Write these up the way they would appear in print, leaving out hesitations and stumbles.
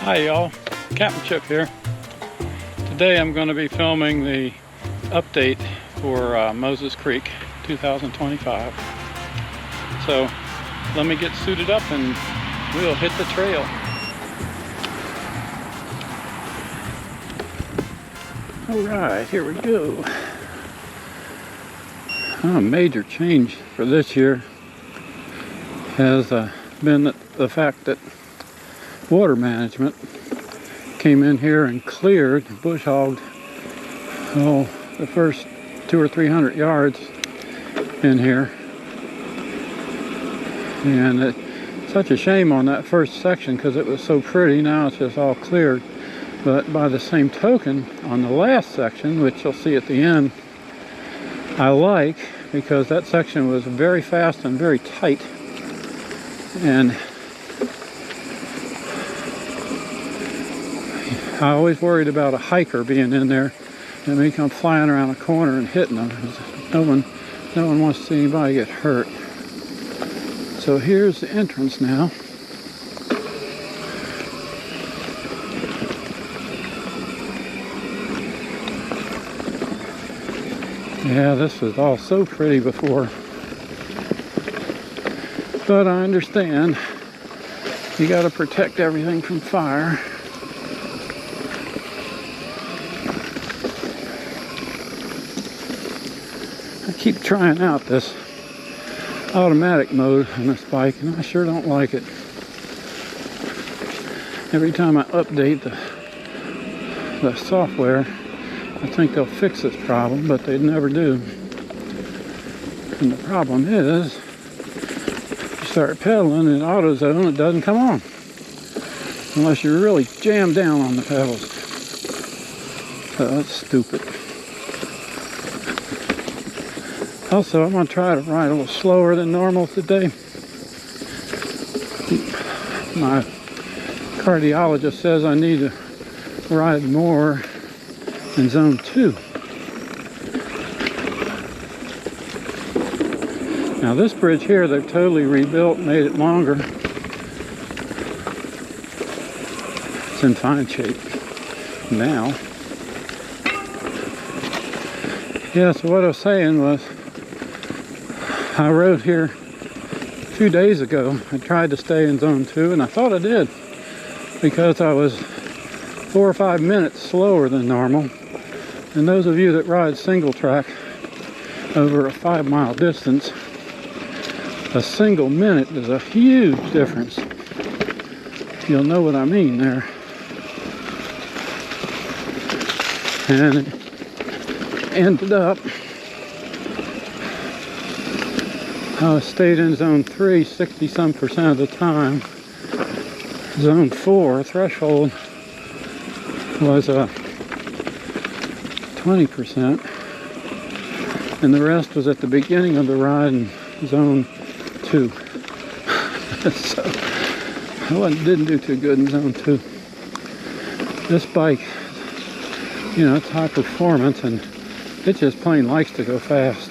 Hi y'all, Capt here. Today I'm going to be filming the update for Moses Creek 2025. So let me get suited up and we'll hit the trail. Alright, here we go. A major change for this year has been the fact that water management came in here and cleared, bush hogged, the first 200 or 300 yards in here. And it's such a shame on that first section because it was so pretty. Now it's just all cleared. But by the same token, on the last section, which you'll see at the end, I like because that section was very fast and very tight. And I always worried about a hiker being in there and me come flying around a corner and hitting them. No one wants to see anybody get hurt. So here's the entrance now. Yeah, this was all so pretty before. But I understand you got to protect everything from fire. I keep trying out this automatic mode on this bike and I sure don't like it. Every time I update the software, I think they'll fix this problem, but they never do. And the problem is, you start pedaling in AutoZone, it doesn't come on. Unless you're really jammed down on the pedals. So that's stupid. Also, I'm going to try to ride a little slower than normal today. My cardiologist says I need to ride more in zone 2. Now this bridge here, they've totally rebuilt, made it longer. It's in fine shape now. Yeah, so what I was saying was, I rode here 2 days ago. I tried to stay in zone 2 and I thought I did because I was 4 or 5 minutes slower than normal. And those of you that ride single track over a 5-mile distance, a single minute is a huge difference. You'll know what I mean there. And it ended up, I stayed in zone 3 60-some% of the time. Zone 4 threshold was 20%, and the rest was at the beginning of the ride in zone 2. So I didn't do too good in zone 2. This bike, you know, it's high performance and it just plain likes to go fast.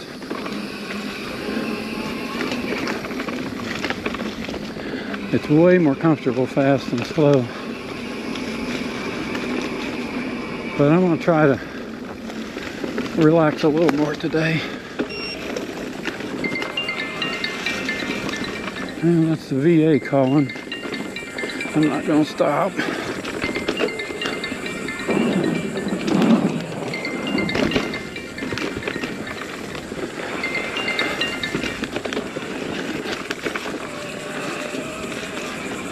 It's way more comfortable fast than slow. But I'm going to try to relax a little more today. And that's the VA calling. I'm not going to stop.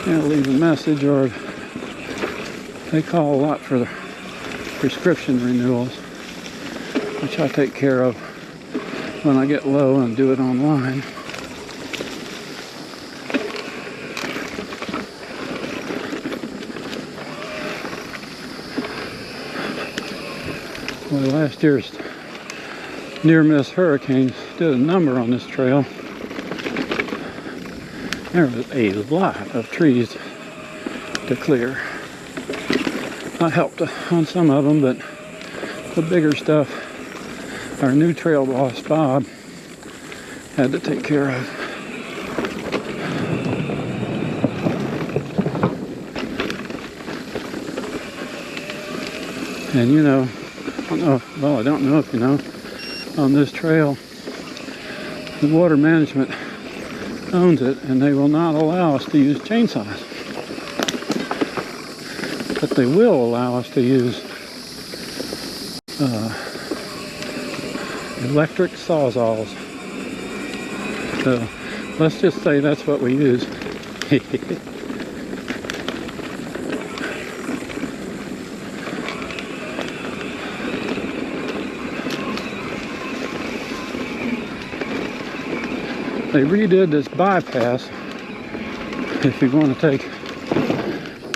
I'll leave a message, or they call a lot for the prescription renewals, which I take care of when I get low and do it online. Well, last year's near-miss hurricanes did a number on this trail. There was a lot of trees to clear. I helped on some of them, but the bigger stuff, our new trail boss, Bob, had to take care of. And you know, I don't know if you know, on this trail, the water management owns it, and they will not allow us to use chainsaws. But they will allow us to use electric sawzalls. So let's just say that's what we use. They redid this bypass. If you want to take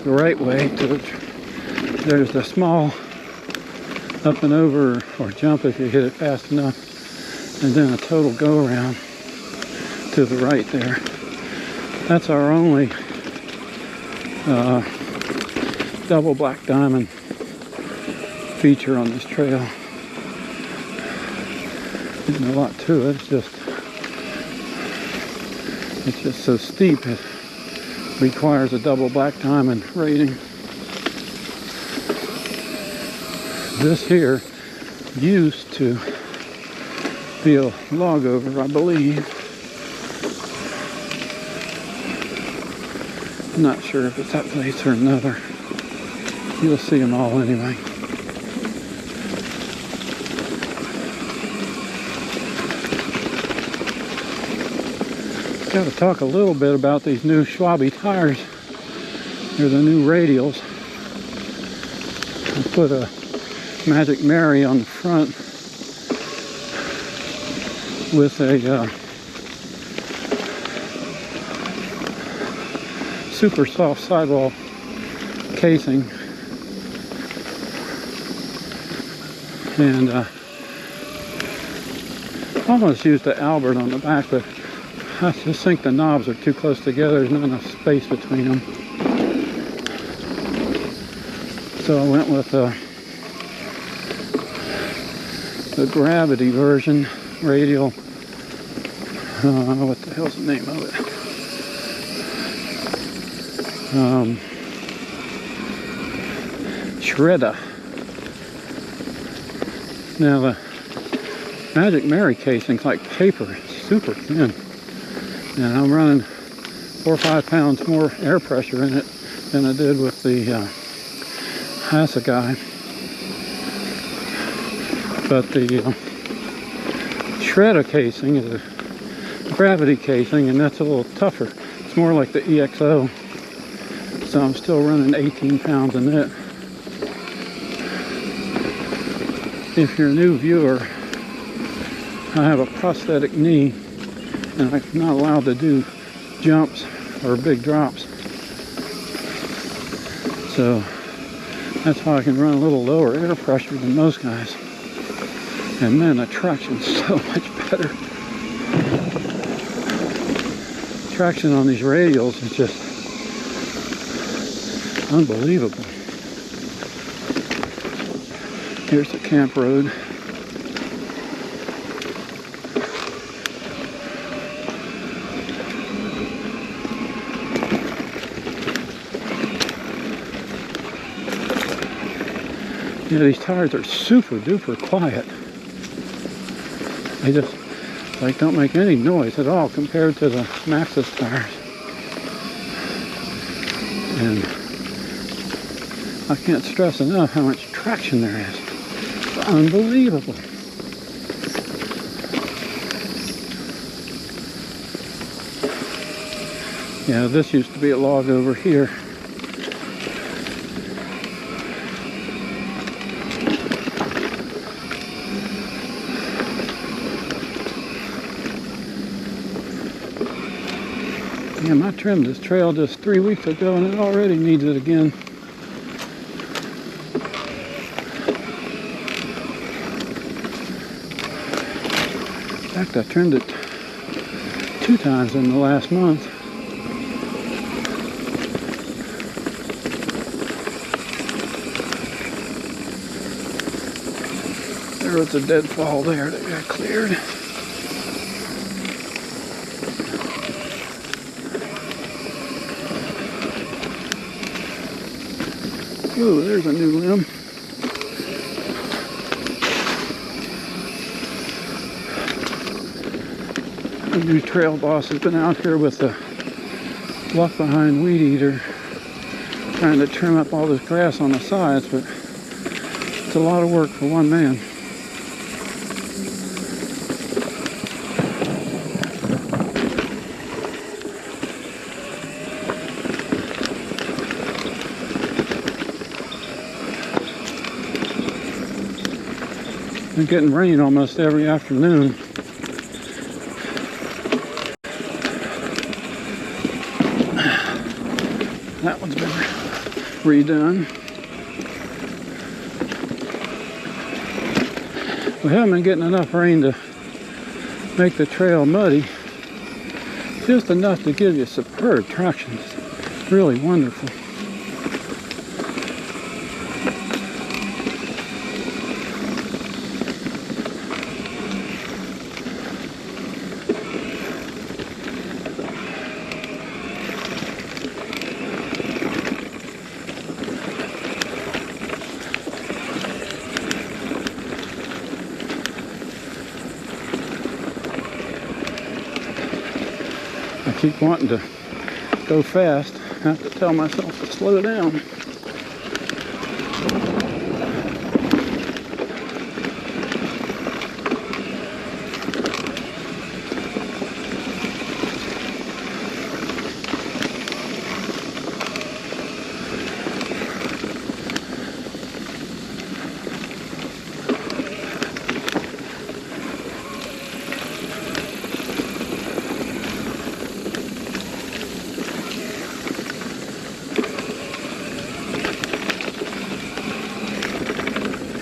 the right way to it, there's a small up and over or jump if you hit it fast enough, and then a total go around to the right there. That's our only double black diamond feature on this trail. Isn't a lot to it. It's just so steep it requires a double black diamond rating. This here used to be a log over, I believe. I'm not sure if it's that place or another. You'll see them all anyway. Got to talk a little bit about these new Schwabe tires. They're the new radials. I put a Magic Mary on the front with a super soft sidewall casing, and almost used the Albert on the back, but I just think the knobs are too close together. There's not enough space between them. So I went with the gravity version radial. What the hell's the name of it? Shredder. Now the Magic Mary casing's like paper. It's super thin. And I'm running 4 or 5 pounds more air pressure in it than I did with the Hasagai. But the Shredder casing is a gravity casing, and that's a little tougher. It's more like the EXO. So I'm still running 18 pounds in it. If you're a new viewer, I have a prosthetic knee, and I'm not allowed to do jumps or big drops. So that's why I can run a little lower air pressure than most guys. And man, the traction's so much better. Traction on these radials is just unbelievable. Here's the camp road. Yeah, these tires are super duper quiet. They just don't make any noise at all compared to the Maxxis tires. And I can't stress enough how much traction there is. It's unbelievable. Yeah, this used to be a log over here. Yeah, I trimmed this trail just 3 weeks ago and it already needs it again. In fact, I trimmed it 2 times in the last month. There was a deadfall there that got cleared. Ooh, there's a new limb. The new trail boss has been out here with the walk behind weed eater trying to trim up all this grass on the sides, but it's a lot of work for one man. We're getting rain almost every afternoon. That one's been redone. We haven't been getting enough rain to make the trail muddy. Just enough to give you superb traction. It's really wonderful. I keep wanting to go fast. I have to tell myself to slow down.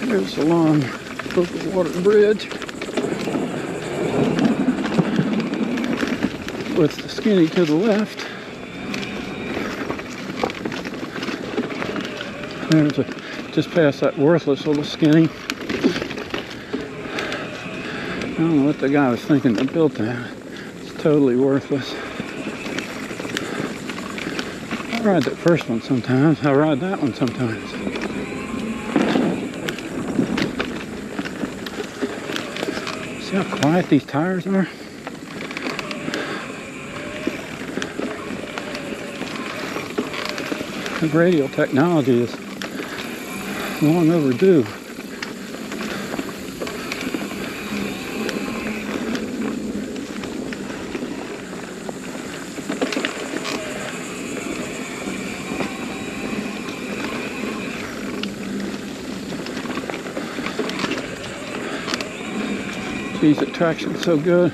Here's the long Purple Water Bridge with the skinny to the left. There's just past that worthless little skinny. I don't know what the guy was thinking that built that. It's totally worthless. I ride that first one sometimes. I ride that one sometimes. See how quiet these tires are? The radial technology is long overdue. Geez, the traction's so good,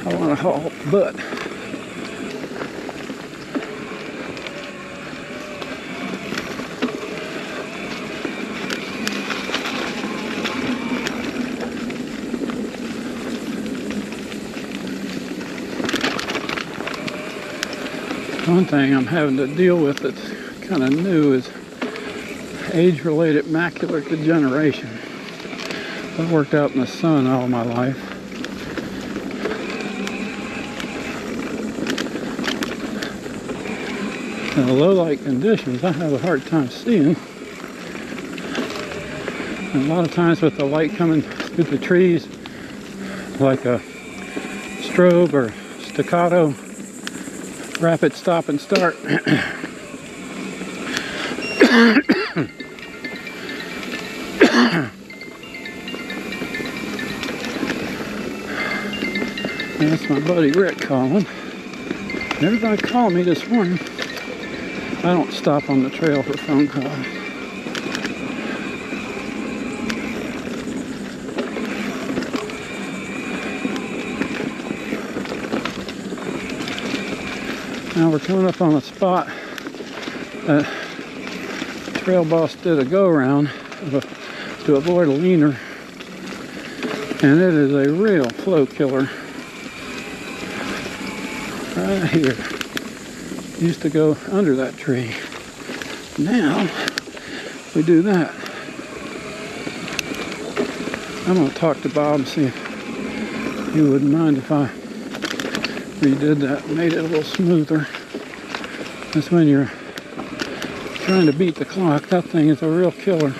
I want to haul butt. One thing I'm having to deal with that's kind of new is age-related macular degeneration. I've worked out in the sun all my life. In the low light conditions, I have a hard time seeing. And a lot of times with the light coming through the trees, like a strobe or staccato, rapid stop and start. That's my buddy Rick calling. Everybody called me this morning. I don't stop on the trail for phone calls. Now we're coming up on a spot that trail boss did a go-around to avoid a leaner, and it is a real flow killer. Right here. Used to go under that tree. Now we do that. I'm going to talk to Bob and see if he wouldn't mind if I redid that and made it a little smoother. That's when you're trying to beat the clock. That thing is a real killer.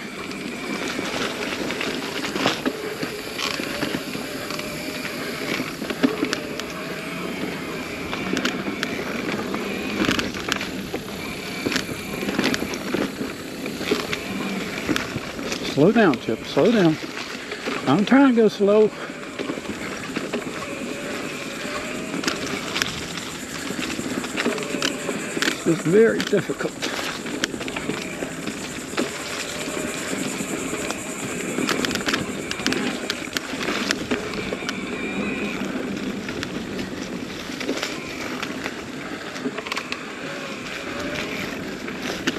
Slow down, Chip, slow down. I'm trying to go slow. It's very difficult.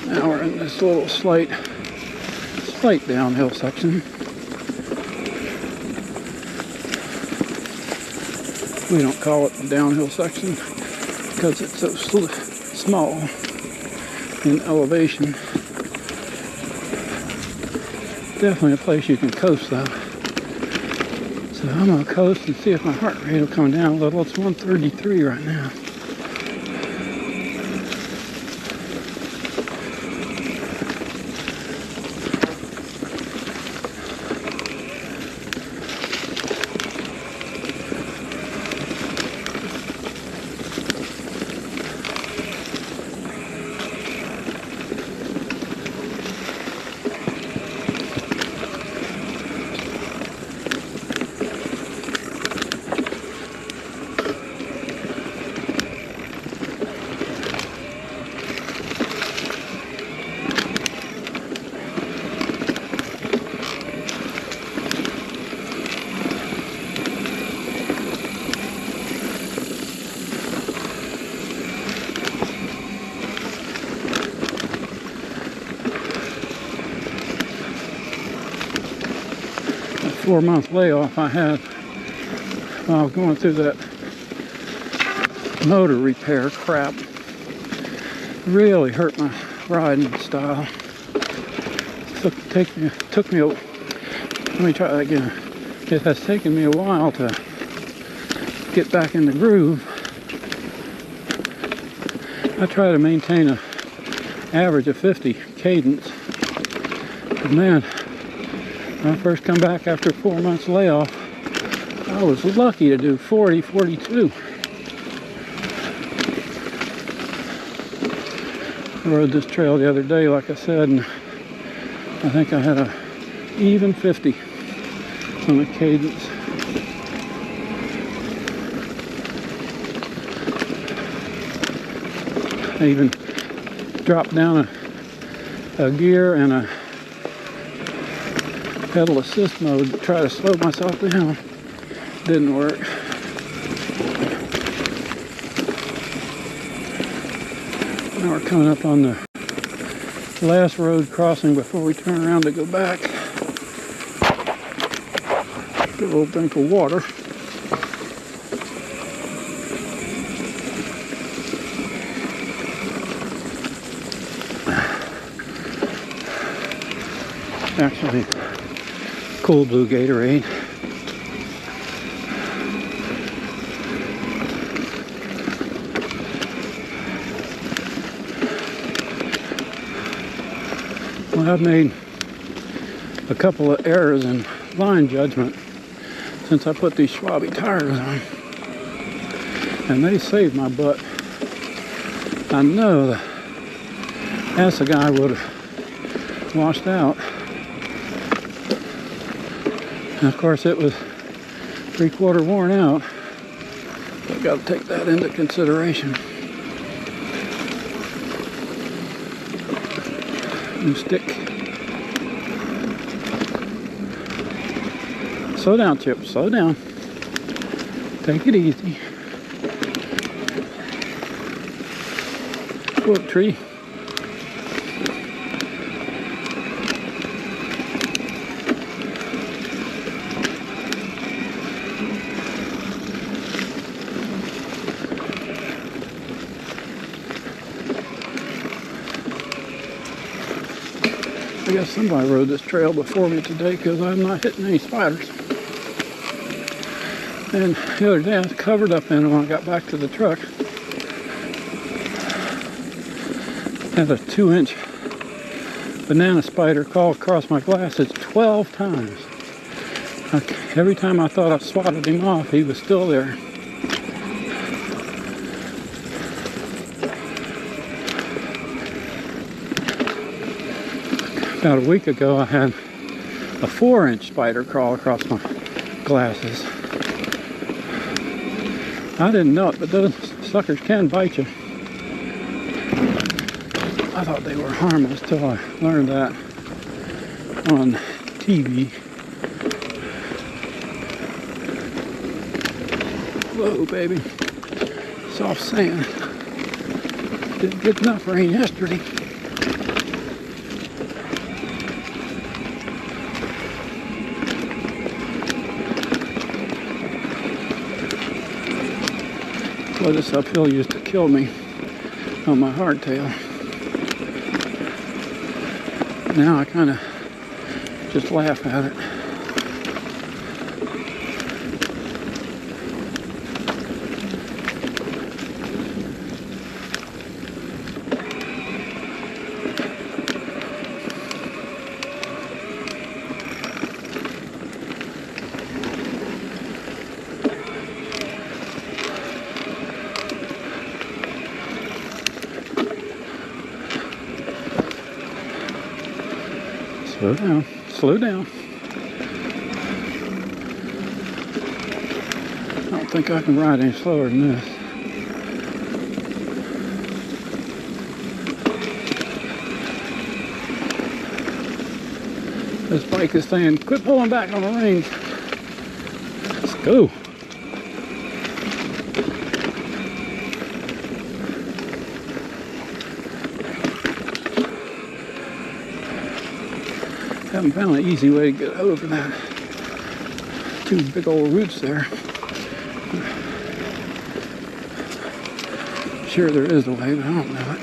Now we're in this little slight downhill section. We don't call it the downhill section because it's so small in elevation. Definitely a place you can coast though. So I'm gonna coast and see if my heart rate will come down a little. It's 133 right now. That 4-month layoff I had while I was going through that motor repair crap really hurt my riding style. Let me try that again. It has taken me a while to get back in the groove. I try to maintain an average of 50 cadence. But man, when I first come back after 4 months layoff, I was lucky to do 40, 42. I rode this trail the other day, like I said, and I think I had a even 50 on the cadence. I even dropped down a gear and a pedal assist mode to try to slow myself down. Didn't work. Now we're coming up on the last road crossing before we turn around to go back. Get a little drink of water. Actually, cool blue Gatorade. Well, I've made a couple of errors in line judgment since I put these Schwalbe tires on, and they saved my butt. I know the Assa guy would have washed out. And of course it was 3/4 worn out. I've got to take that into consideration. New stick. Slow down, Chip, slow down. Take it easy. Go up, tree. I guess somebody rode this trail before me today because I'm not hitting any spiders. And the other day I was covered up in it when I got back to the truck. Had a 2-inch banana spider crawl across my glasses 12 times. Every time I thought I swatted him off, he was still there. About a week ago I had a 4-inch spider crawl across my glasses. I didn't know it, but those suckers can bite you. I thought they were harmless till I learned that on TV. Whoa, baby. Soft sand. Didn't get enough rain yesterday. Well, this uphill used to kill me on my hardtail. Now I kind of just laugh at it. Slow down, slow down. I don't think I can ride any slower than this. This bike is saying, quit pulling back on the reins. Let's go. Haven't found an easy way to get over that. Two big old roots there. Sure there is a way, but I don't know it.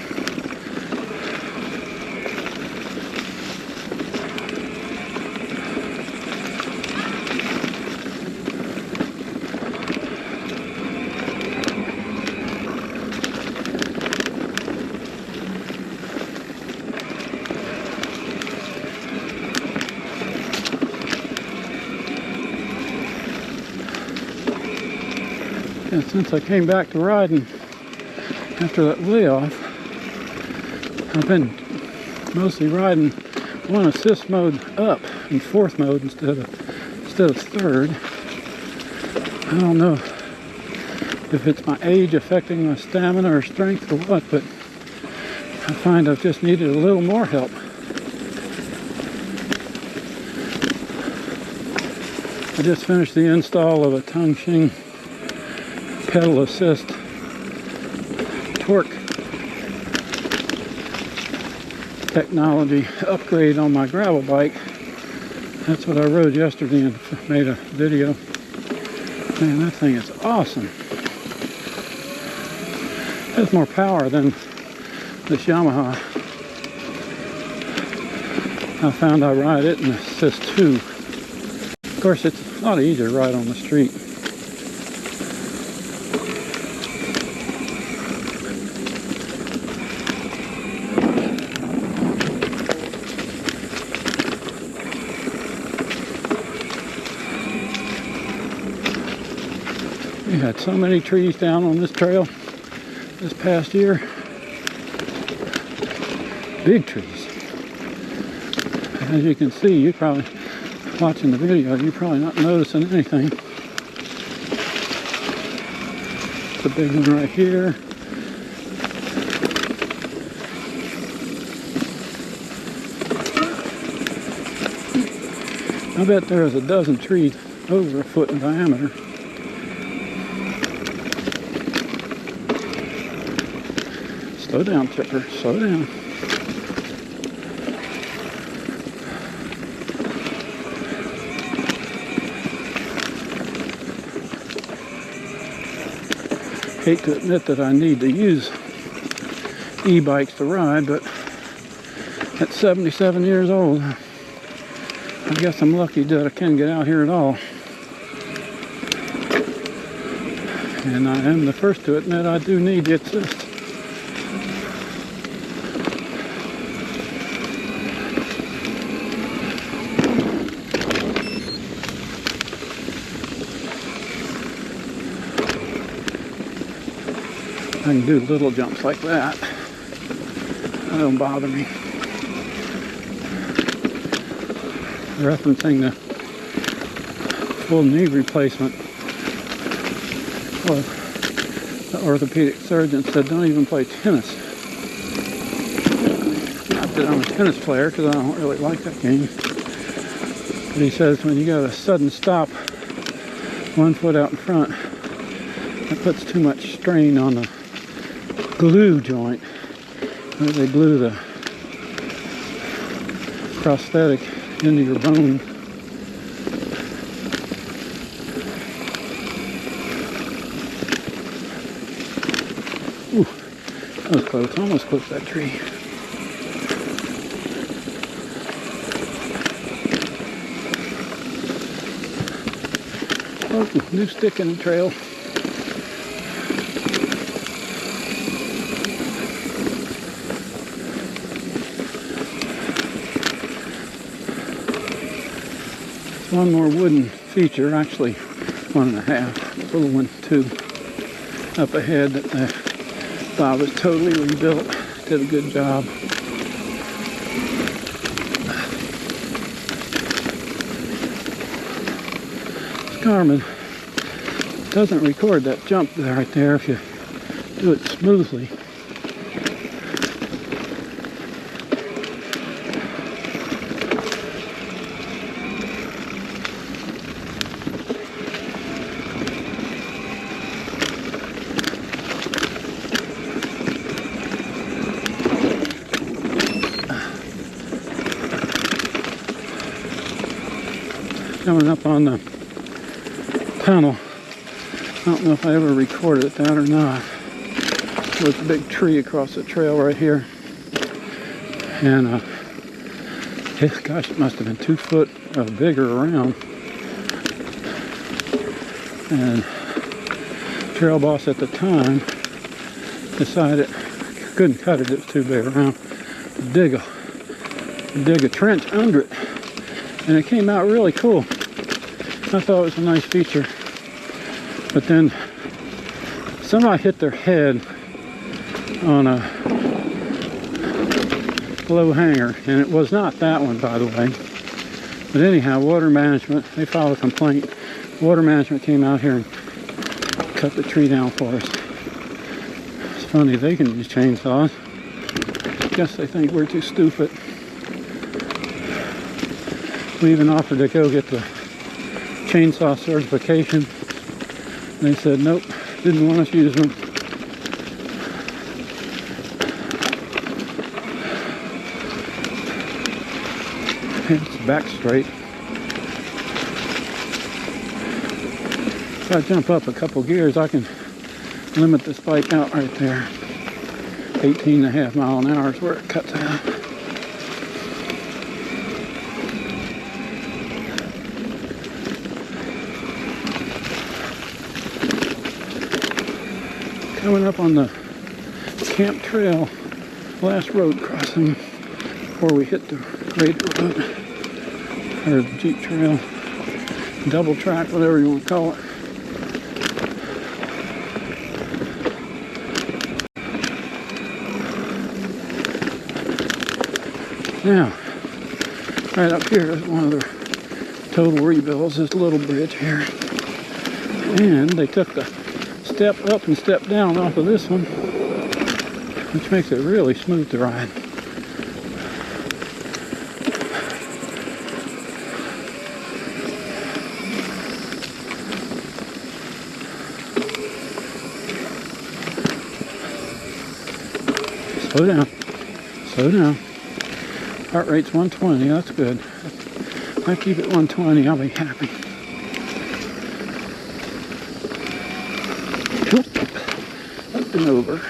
And since I came back to riding after that layoff, I've been mostly riding one assist mode up in 4th mode instead of 3rd. I don't know if it's my age affecting my stamina or strength or what, but I find I've just needed a little more help. I just finished the install of a Tongxing pedal assist torque technology upgrade on my gravel bike. That's what I rode yesterday and made a video. Man, that thing is awesome. It has more power than this Yamaha. I found I ride it in Assist 2. Of course, it's a lot easier to ride on the street. We had so many trees down on this trail this past year. Big trees. As you can see, you're probably watching the video, you're probably not noticing anything. It's a big one right here. I bet there is a dozen trees over a foot in diameter. Slow down, Chipper. Slow down. Hate to admit that I need to use e-bikes to ride, but at 77 years old, I guess I'm lucky that I can get out here at all. And I am the first to admit I do need the assist. I can do little jumps like that. That don't bother me. referencing the full knee replacement. Well, the orthopedic surgeon said don't even play tennis. Not that I'm a tennis player, because I don't really like that game. But he says when you got a sudden stop, 1 foot out in front, that puts too much strain on the glue joint. Where they glue the prosthetic into your bone. Ooh, that was close. Almost clipped that tree. Oh, new stick in the trail. One more wooden feature, actually 1.5, little one, 2 up ahead that the Bob was totally rebuilt, did a good job. Garmin doesn't record that jump right there if you do it smoothly. Coming up on the tunnel. I don't know if I ever recorded that or not. There's a big tree across the trail right here. And gosh, it must have been 2 foot or bigger around. And trail boss at the time decided couldn't cut it, it was too big around. Dig a trench under it. And it came out really cool. I thought it was a nice feature. But then somebody hit their head on a low hanger, and it was not that one, by the way. But anyhow, water management, they filed a complaint. Water management came out here and cut the tree down for us. It's funny, they can use chainsaws. Guess they think we're too stupid. We even offered to go get the chainsaw certification. They said nope, didn't want us using them. It's back straight. If I jump up a couple gears, I can limit this bike out right there. 18.5 miles an hour is where it cuts out. Coming up on the camp trail, last road crossing before we hit the greater road, or the Jeep trail, double track, whatever you want to call it. Now, right up here is one of the total rebuilds, this little bridge here. And they took the step up and step down off of this one, which makes it really smooth to ride. Slow down, slow down. Heart rate's 120, that's good. If I keep it 120, I'll be happy. Up and over.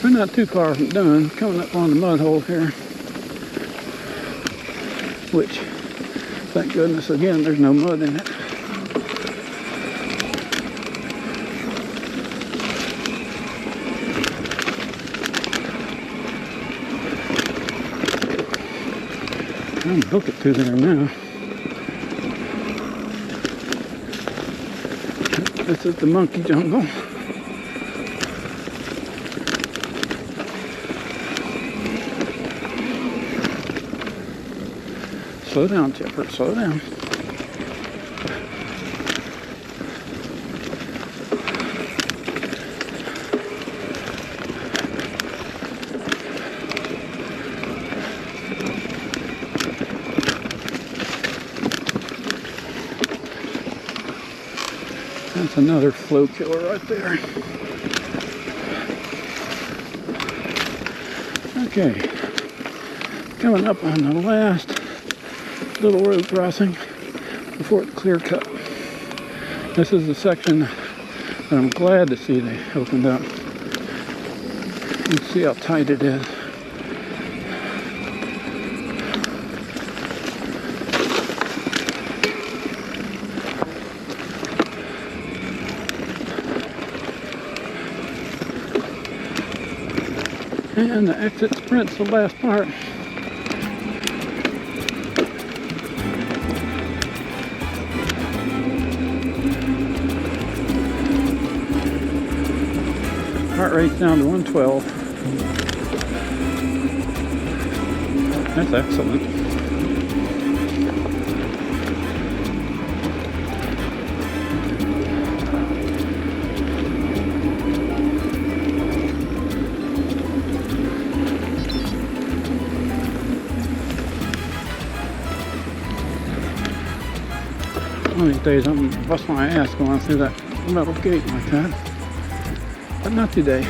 We're not too far from done. Coming up on the mud hole here, which, thank goodness, again, there's no mud in it. I'm gonna hook it to there now. This is the monkey jungle. Slow down, Chipper, slow down. That's another flow killer right there. Okay, coming up on the last little road crossing before the clear cut. This is the section that I'm glad to see they opened up. You can see how tight it is. And the exit sprint's the last part. Heart rate's down to 112. That's excellent. One of these days I'm gonna bust my ass going through that metal gate like that. But not today.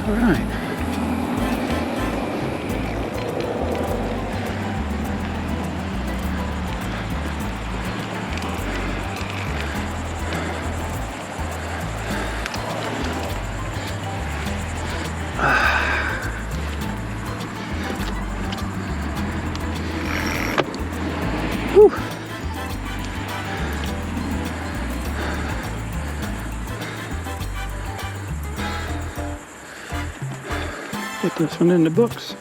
All right. Whew. Put this one in the books.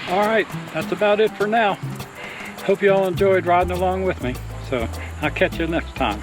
All right, that's about it for now. Hope you all enjoyed riding along with me. So I'll catch you next time.